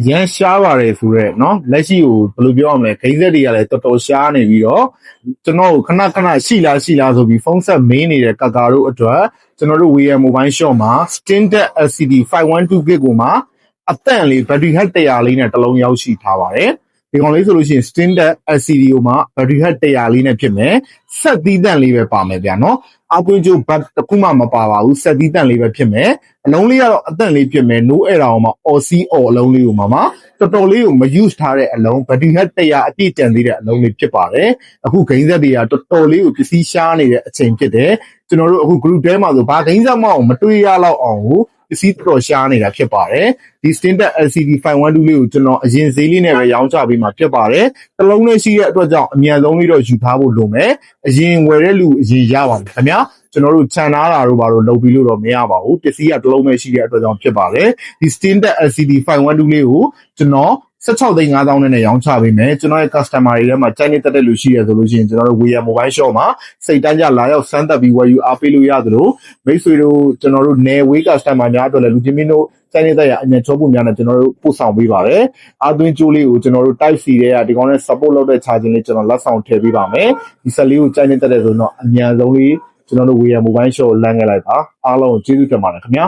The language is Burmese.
ရန်ရှားပါတယ်ဆိုတော့เนาะလက်ရှိကိုဘယ်လိုပြောရမလဲဂိမ်းဆက်တွေကလည်းတော်တော်ရှားနေပြီးတော့ကျွန်တော်ခဏရှိလားဆိုပြီးဖုန်းဆက်မေးနေတဲ့ကာကာတို့အတွက်ကျွန်တော်တို့ WeAir Mobile Shop မှာ Standard LCD 512GB ကိုမှအတန့်လေး battery health 100လေးနဲ့တစ်လုံးရောက်ရှိထားပါတယ်ဒီကောင်လေးဆိုလို့ရှိရင် Standard LCD ကိုမှ battery health 100လေးနဲ့ဖြစ်မယ်ဆက်သီးတန့်လေးပဲပါမယ်ဗျာเนาะအကွင်းကျိုးဘတ်တစ်ခုမှမပါပါဘူးဆက်သီးတန့်လေးပဲဖြစ်မယ်အလုံးလေးကတော့အတန့်လေးဖြစ်မယ် no error အောင်မှာ or အလုံးလေးကိုမှတော်တော်လေးကိုမ use ထားတဲ့အလုံး battery health 100အပြည့်ကျန်သေးတဲ့အလုံးလေးဖြစ်ပါတယ်အခုဂိမ်းဆက်တွေကတော်တော်လေးကိုပစ္စည်းရှားနေတဲ့အချိန်ဖြစ်တယ်ကျွန်တော်တို့အခု group ထဲမှာဆိုဘာဂိမ်းဆက်မှမတွေ့ရတော့အောင်ကိုပစ္စည်းတော်ရှားနေတာဖြစ်ပါတယ်ဒီ Standard LCD 512လေးကိုကျွန်တော်အရင်ဈေးလေးနဲ့ပဲရောင်းချပေးမှာဖြစ်ပါတယ်တစ်လုံးလေးရှိတဲ့အတွက်ကြောင့်အမြန်ဆုံးလေးတော့ယူထားဖို့လိုမယ်အရင်ဝယ်တဲ့လူအရင်ရပါမယ်ခင်ဗျာကျွန်တော်တို့ခြံထားတာတို့ဘာလို့လုပ်ပြီးလို့တော့မရပါဘူးပစ္စည်းကတစ်လုံးပဲရှိတဲ့အတွက်ကြောင့်ဖြစ်ပါတယ်ဒီ Standard LCD 512လေးကိုကျွန်တော်16,500နဲ့ရောင်းချပေးမယ်ကျွန်တော်ရဲ့ customer တွေထဲမှာကြိုက်နေတဲ့လူရှိရဆိုလို့ရှိရင်ကျွန်တော်တို့ WeAir Mobile Shop မှာစိတ်တန်းကြလာရောက်စမ်းသပ်ပြီးဝယ်ယူအားပေးလို့ရသလိုမိတ်ဆွေတို့ကျွန်တော်တို့ နယ်ဝေး customer များအတွက်လည်းလူချင်းမင်းတို့ကြိုက်နေတဲ့ရအမြန်ချောဖို့များနဲ့ကျွန်တော်တို့ပို့ဆောင်ပေးပါတယ်အားသွင်းကြိုးလေးကိုကျွန်တော်တို့ Type C တွေကဒီကောင်နဲ့ support လုပ်တဲ့ charging လေးကျွန်တော်လက်ဆောင်ထည့်ပေးပါမယ်ဒီဆက်လေးကိုကြိုက်နေတဲ့ဆိုတော့အမြန်ဆုံးလေးကျွန်တော်တို့ WeAir Mobile Shop ကိုလမ်းခဲ့လိုက်ပါအားလုံးကိုကျေးဇူးတင်ပါတယ်ခင်ဗျာ